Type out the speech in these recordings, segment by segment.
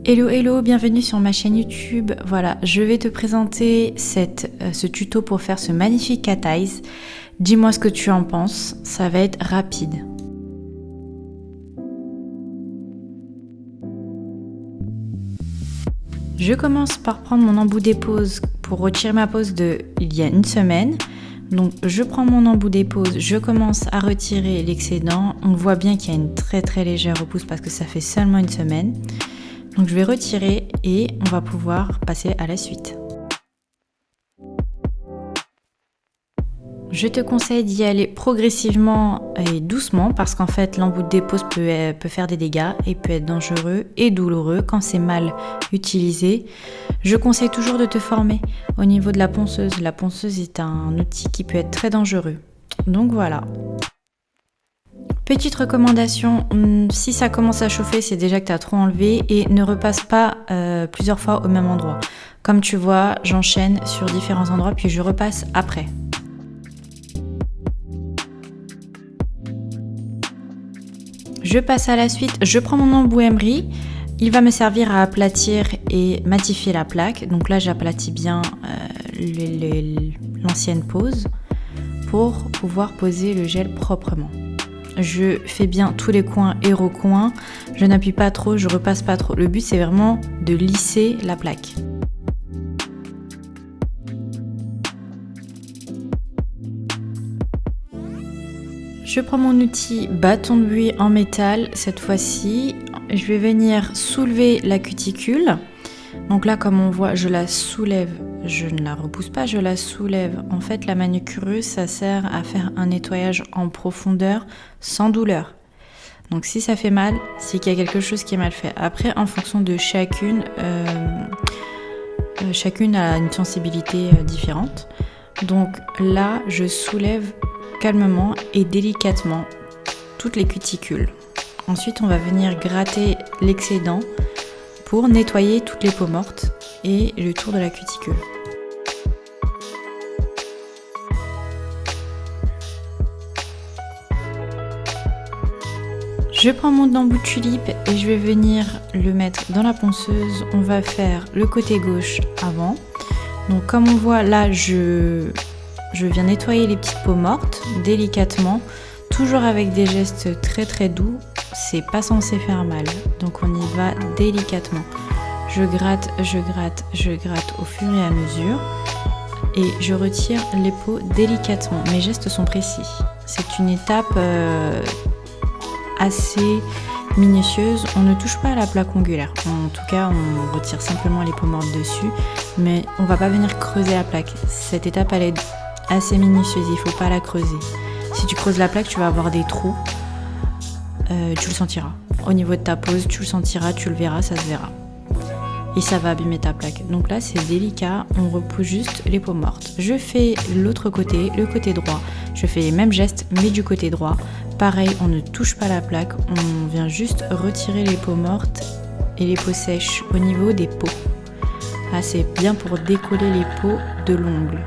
Hello hello, bienvenue sur ma chaîne YouTube. Voilà, je vais te présenter ce tuto pour faire ce magnifique cat eyes. Dis-moi ce que tu en penses, ça va être rapide. Je commence par prendre mon embout dépose pour retirer ma pose de il y a une semaine. Donc je prends mon embout dépose, je commence à retirer l'excédent. On voit bien qu'il y a une très légère repousse parce que ça fait seulement une semaine. Donc je vais retirer et on va pouvoir passer à la suite. Je te conseille d'y aller progressivement et doucement parce qu'en fait l'embout de dépose peut faire des dégâts et peut être dangereux et douloureux quand c'est mal utilisé. Je conseille toujours de te former au niveau de la ponceuse. La ponceuse est un outil qui peut être très dangereux. Donc voilà. Petite recommandation, si ça commence à chauffer, c'est déjà que tu as trop enlevé et ne repasse pas plusieurs fois au même endroit. Comme tu vois, j'enchaîne sur différents endroits puis je repasse après. Je passe à la suite, je prends mon embout emery, il va me servir à aplatir et matifier la plaque. Donc là j'aplatis bien l'ancienne pose pour pouvoir poser le gel proprement. Je fais bien tous les coins et recoins, je n'appuie pas trop, je repasse pas trop. Le but c'est vraiment de lisser la plaque. Je prends mon outil bâton de buis en métal, cette fois-ci, je vais venir soulever la cuticule. Donc là, comme on voit, je la soulève, je ne la repousse pas, je la soulève. En fait, la manucureuse, ça sert à faire un nettoyage en profondeur, sans douleur. Donc si ça fait mal, c'est qu'il y a quelque chose qui est mal fait. Après, en fonction de chacune a une sensibilité différente. Donc là, je soulève calmement et délicatement toutes les cuticules. Ensuite, on va venir gratter l'excédent pour nettoyer toutes les peaux mortes et le tour de la cuticule. Je prends mon embout de tulipe et je vais venir le mettre dans la ponceuse. On va faire le côté gauche avant. Donc comme on voit là, je viens nettoyer les petites peaux mortes délicatement, toujours avec des gestes très doux. C'est pas censé faire mal, donc on y va délicatement. Je gratte au fur et à mesure et je retire les peaux délicatement. Mes gestes sont précis. C'est une étape assez minutieuse. On ne touche pas à la plaque ongulaire. En tout cas, on retire simplement les peaux mortes dessus, mais on va pas venir creuser la plaque. Cette étape, elle est assez minutieuse, il faut pas la creuser. Si tu creuses la plaque, tu vas avoir des trous. Tu le sentiras. Au niveau de ta pose, tu le sentiras, tu le verras, ça se verra. Et ça va abîmer ta plaque. Donc là, c'est délicat, on repousse juste les peaux mortes. Je fais l'autre côté, le côté droit. Je fais les mêmes gestes, mais du côté droit. Pareil, on ne touche pas la plaque, on vient juste retirer les peaux mortes et les peaux sèches au niveau des peaux. Là, c'est bien pour décoller les peaux de l'ongle.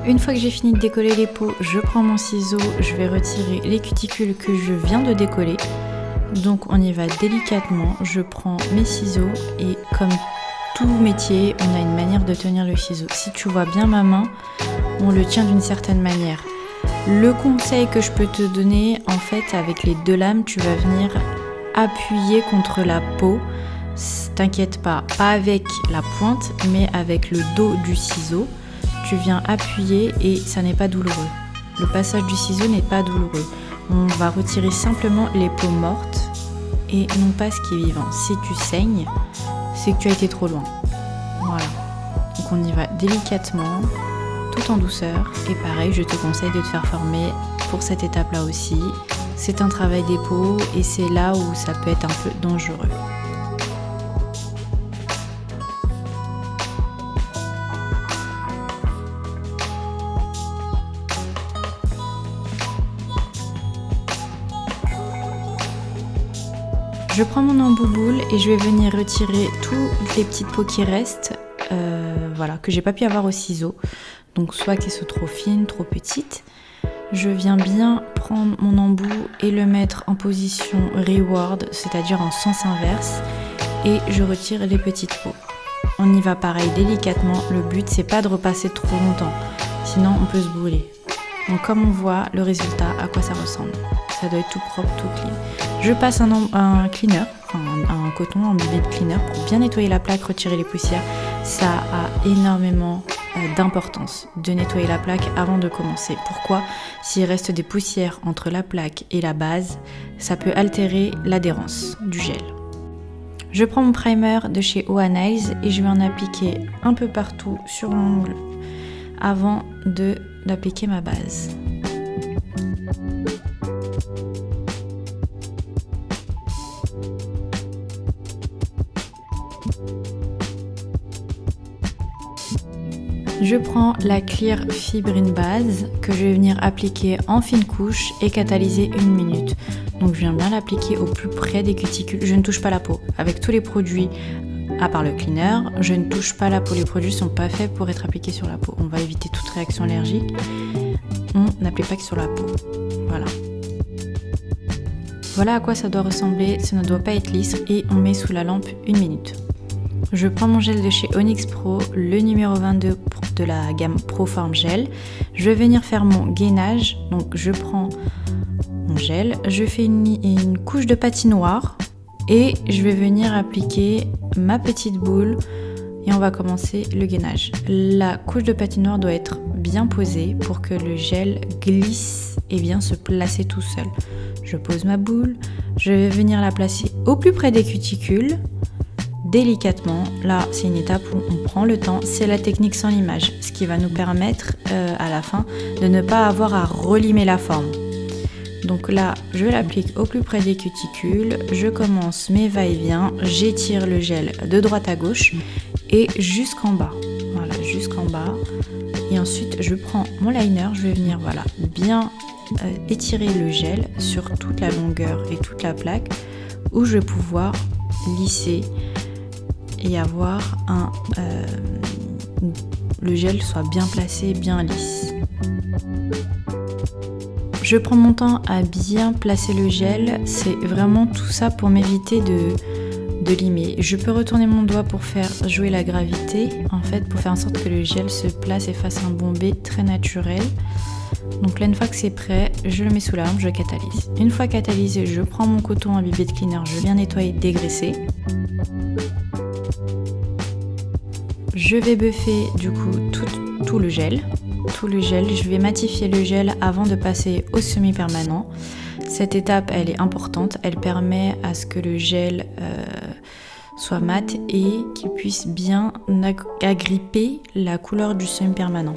Une fois que j'ai fini de décoller les peaux, je prends mon ciseau, je vais retirer les cuticules que je viens de décoller. Donc on y va délicatement, je prends mes ciseaux et comme tout métier, on a une manière de tenir le ciseau. Si tu vois bien ma main, on le tient d'une certaine manière. Le conseil que je peux te donner, en fait, avec les deux lames, tu vas venir appuyer contre la peau. T'inquiète pas avec la pointe, mais avec le dos du ciseau. Tu viens appuyer et ça n'est pas douloureux. Le passage du ciseau n'est pas douloureux. On va retirer simplement les peaux mortes et non pas ce qui est vivant. Si tu saignes, c'est que tu as été trop loin. Voilà. Donc on y va délicatement, tout en douceur. Et pareil, je te conseille de te faire former pour cette étape-là aussi. C'est un travail des peaux et c'est là où ça peut être un peu dangereux. Je prends mon embout boule et je vais venir retirer toutes les petites peaux qui restent, voilà, que j'ai pas pu avoir au ciseau. Donc soit qu'elles soient trop fines, trop petites. Je viens bien prendre mon embout et le mettre en position reward, c'est-à-dire en sens inverse, et je retire les petites peaux. On y va pareil délicatement, le but c'est pas de repasser trop longtemps, sinon on peut se brûler. Donc comme on voit le résultat, à quoi ça ressemble. Ça doit être tout propre, tout clean. Je passe un cleaner, un coton, un bébé de cleaner pour bien nettoyer la plaque, retirer les poussières. Ça a énormément d'importance de nettoyer la plaque avant de commencer. Pourquoi ? S'il reste des poussières entre la plaque et la base, ça peut altérer l'adhérence du gel. Je prends mon primer de chez OA Nails et je vais en appliquer un peu partout sur l'ongle avant d'appliquer ma base. Je prends la Clear Fibrine Base que je vais venir appliquer en fine couche et catalyser 1 minute. Donc je viens bien l'appliquer au plus près des cuticules. Je ne touche pas la peau. Avec tous les produits, à part le cleaner, je ne touche pas la peau. Les produits ne sont pas faits pour être appliqués sur la peau. On va éviter toute réaction allergique. On n'applique pas que sur la peau. Voilà. Voilà à quoi ça doit ressembler. Ça ne doit pas être lisse et on met sous la lampe 1 minute. Je prends mon gel de chez Onyx Pro, le numéro 22 de la gamme Pro Form Gel. Je vais venir faire mon gainage. Donc je prends mon gel, je fais une couche de patinoire et je vais venir appliquer ma petite boule et on va commencer le gainage. La couche de patinoire doit être bien posée pour que le gel glisse et bien se placer tout seul. Je pose ma boule, je vais venir la placer au plus près des cuticules. Délicatement, là c'est une étape où on prend le temps, c'est la technique sans limage, ce qui va nous permettre à la fin de ne pas avoir à relimer la forme. Donc là, je l'applique au plus près des cuticules, je commence mes va-et-vient, j'étire le gel de droite à gauche et jusqu'en bas. Voilà, jusqu'en bas. Et ensuite, je prends mon liner, je vais venir bien étirer le gel sur toute la longueur et toute la plaque où je vais pouvoir lisser et avoir le gel soit bien placé, bien lisse. Je prends mon temps à bien placer le gel, c'est vraiment tout ça pour m'éviter de limer. Je peux retourner mon doigt pour faire jouer la gravité, en fait pour faire en sorte que le gel se place et fasse un bombé très naturel. Donc là, une fois que c'est prêt, je le mets sous la lampe, je catalyse. Une fois catalysé, je prends mon coton imbibé de cleaner, je viens nettoyer, dégraisser. Je vais buffer du coup tout le gel. Je vais matifier le gel avant de passer au semi-permanent. Cette étape, elle est importante. Elle permet à ce que le gel soit mat et qu'il puisse bien agripper la couleur du semi-permanent.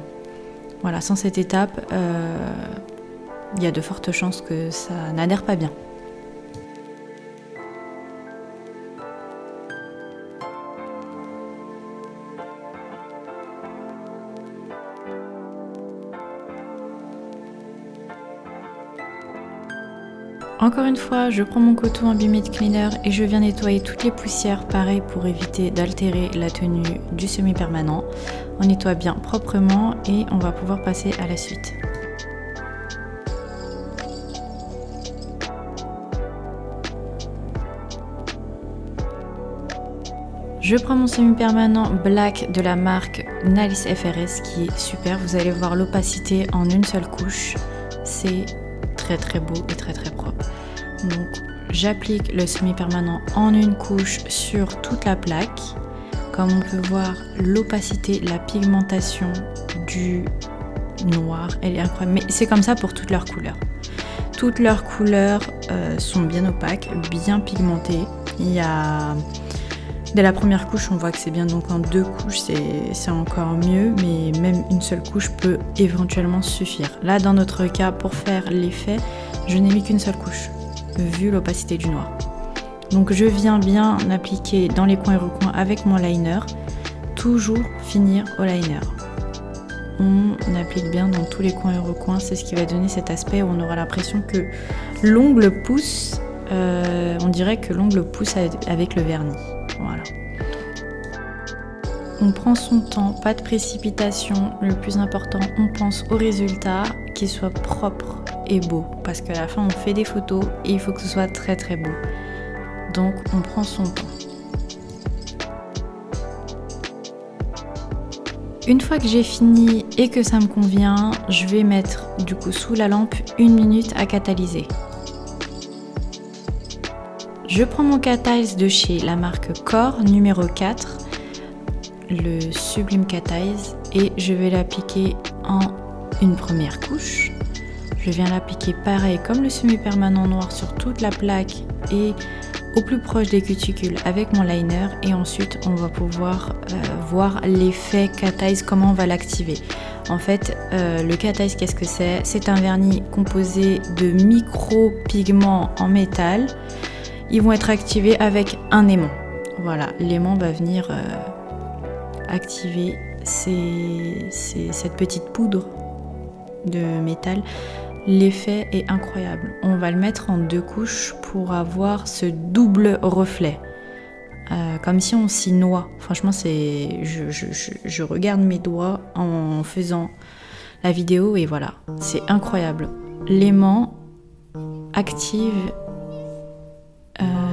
Voilà, sans cette étape, il y a de fortes chances que ça n'adhère pas bien. Encore une fois, je prends mon coton imbibé de cleaner et je viens nettoyer toutes les poussières, pareil pour éviter d'altérer la tenue du semi-permanent. On nettoie bien proprement et on va pouvoir passer à la suite. Je prends mon semi-permanent black de la marque Nails FRS qui est super. Vous allez voir l'opacité en une seule couche. C'est très beau et très propre. Donc j'applique le semi-permanent en une couche sur toute la plaque. Comme on peut voir, l'opacité, la pigmentation du noir, elle est incroyable. Mais c'est comme ça pour toutes leurs couleurs. Toutes leurs couleurs sont bien opaques, bien pigmentées. Il y a... Dès la première couche, on voit que c'est bien, donc en 2 couches, c'est encore mieux, mais même une seule couche peut éventuellement suffire. Là, dans notre cas, pour faire l'effet, je n'ai mis qu'une seule couche, vu l'opacité du noir. Donc je viens bien appliquer dans les coins et recoins avec mon liner, toujours finir au liner. On applique bien dans tous les coins et recoins, c'est ce qui va donner cet aspect où on aura l'impression que l'ongle pousse on dirait que l'ongle pousse avec le vernis. Voilà. On prend son temps, pas de précipitation. Le plus important, on pense au résultat, qu'il soit propre et beau. Parce qu'à la fin, on fait des photos et il faut que ce soit très très beau. Donc, on prend son temps. Une fois que j'ai fini et que ça me convient, je vais mettre du coup sous la lampe 1 minute à catalyser. Je prends mon Cat Eyes de chez la marque Core numéro 4, le Sublime Cat Eyes, et je vais l'appliquer en une première couche. Je viens l'appliquer pareil comme le semi-permanent noir sur toute la plaque et au plus proche des cuticules avec mon liner, et ensuite on va pouvoir voir l'effet Cat Eyes, comment on va l'activer. En fait, le Cat Eyes, qu'est-ce que c'est ? C'est un vernis composé de micro-pigments en métal. Ils vont être activés avec un aimant. Voilà, l'aimant va venir activer cette petite poudre de métal. L'effet est incroyable. On va le mettre en 2 couches pour avoir ce double reflet. Comme si on s'y noie. Franchement, je regarde mes doigts en faisant la vidéo et voilà. C'est incroyable. L'aimant active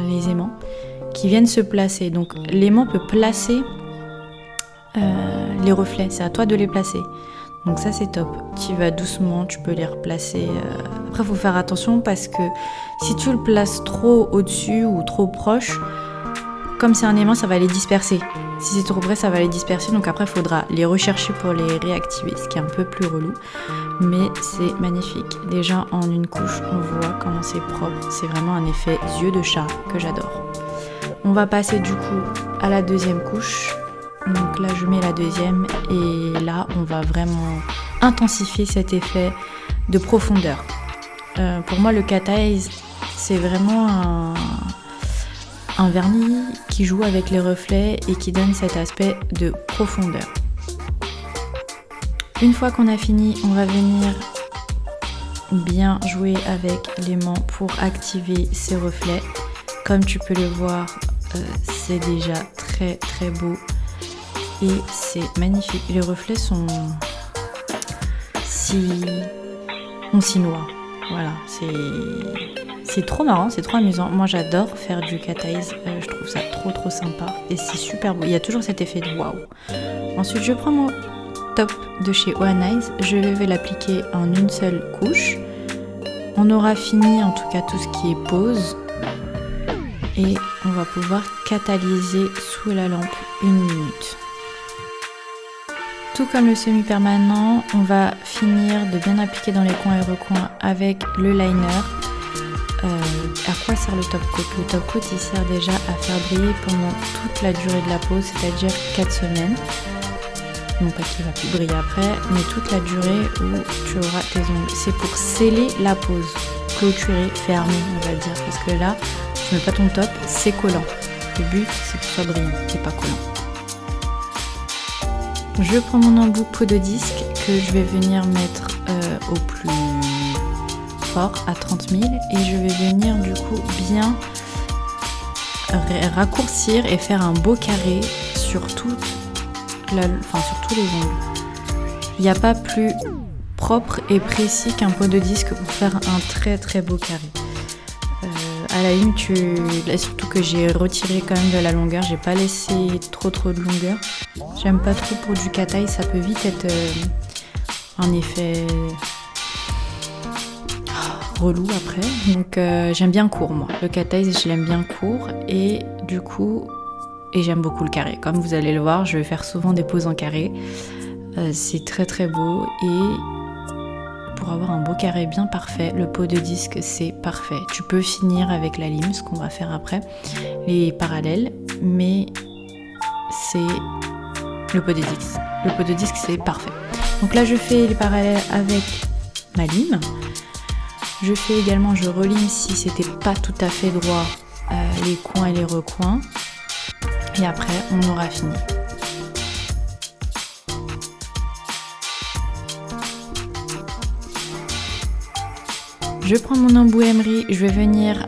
les aimants qui viennent se placer. Donc l'aimant peut placer les reflets. C'est à toi de les placer. Donc ça c'est top, tu vas doucement, tu peux les replacer. Après il faut faire attention parce que si tu le places trop au-dessus ou trop proche, comme c'est un aimant, ça va les disperser. Si c'est trop près, ça va les disperser, donc après il faudra les rechercher pour les réactiver, ce qui est un peu plus relou. Mais c'est magnifique. Déjà en une couche, on voit comment c'est propre. C'est vraiment un effet yeux de chat que j'adore. On va passer du coup à la deuxième couche. Donc là je mets la deuxième et là on va vraiment intensifier cet effet de profondeur. Pour moi le Cat Eyes c'est vraiment un vernis qui joue avec les reflets et qui donne cet aspect de profondeur. Une fois qu'on a fini, on va venir bien jouer avec l'aimant pour activer ces reflets. Comme tu peux le voir, c'est déjà très très beau. Et c'est magnifique. Les reflets sont on s'y noie. Voilà, c'est trop marrant, c'est trop amusant. Moi j'adore faire du Cat Eyes, je trouve ça trop sympa et c'est super beau. Il y a toujours cet effet de waouh. Ensuite je prends mon top de chez One Eyes, je vais l'appliquer en une seule couche. On aura fini en tout cas tout ce qui est pose et on va pouvoir catalyser sous la lampe 1 minute. Tout comme le semi-permanent, on va finir de bien appliquer dans les coins et recoins avec le liner. À quoi sert le top coat ? Le top coat il sert déjà à faire briller pendant toute la durée de la pose, c'est-à-dire 4 semaines. Non pas qu'il va plus briller après, mais toute la durée où tu auras tes ongles. C'est pour sceller la pose, clôturer, fermer on va dire, parce que là, tu mets pas ton top, c'est collant. Le but c'est que ce soit brillant, c'est pas collant. Je prends mon embout peau de disque que je vais venir mettre au plus fort à 30 000 et je vais venir du coup bien raccourcir et faire un beau carré sur tous les ongles. Il n'y a pas plus propre et précis qu'un pot de disque pour faire un très très beau carré. À la ligne, surtout que j'ai retiré quand même de la longueur, j'ai pas laissé trop de longueur. J'aime pas trop pour du Cat Eyes, ça peut vite être un effet relou après. Donc j'aime bien court moi. Le Cat Eyes, je l'aime bien court et du coup, j'aime beaucoup le carré. Comme vous allez le voir, je vais faire souvent des poses en carré. C'est très très beau et pour avoir un beau carré bien parfait, le pot de disque c'est parfait. Tu peux finir avec la lime, ce qu'on va faire après, les parallèles, mais c'est le pot de disque. Le pot de disque c'est parfait. Donc là je fais les parallèles avec ma lime. Je fais également, je relime si c'était pas tout à fait droit les coins et les recoins. Et après on aura fini. Je prends mon embout emery, je vais venir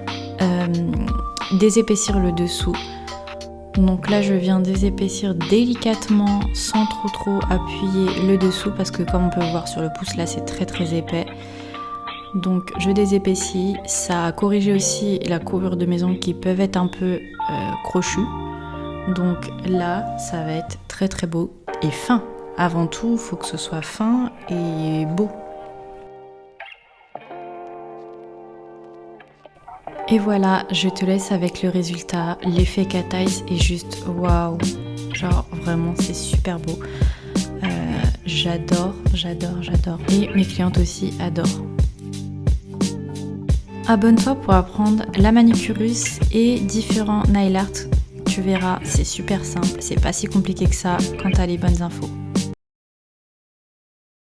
désépaissir le dessous. Donc là je viens désépaissir délicatement sans trop appuyer le dessous parce que comme on peut voir sur le pouce là c'est très épais. Donc je désépaissis, ça a corrigé aussi la courbure de mes ongles qui peuvent être un peu crochus. Donc là ça va être très beau et fin. Avant tout il faut que ce soit fin et beau. Et voilà, je te laisse avec le résultat. L'effet cat eyes est juste waouh. Genre vraiment c'est super beau. J'adore. Et mes clientes aussi adorent. Abonne-toi pour apprendre la manicurus et différents nail art. Tu verras, c'est super simple. C'est pas si compliqué que ça quand t'as les bonnes infos.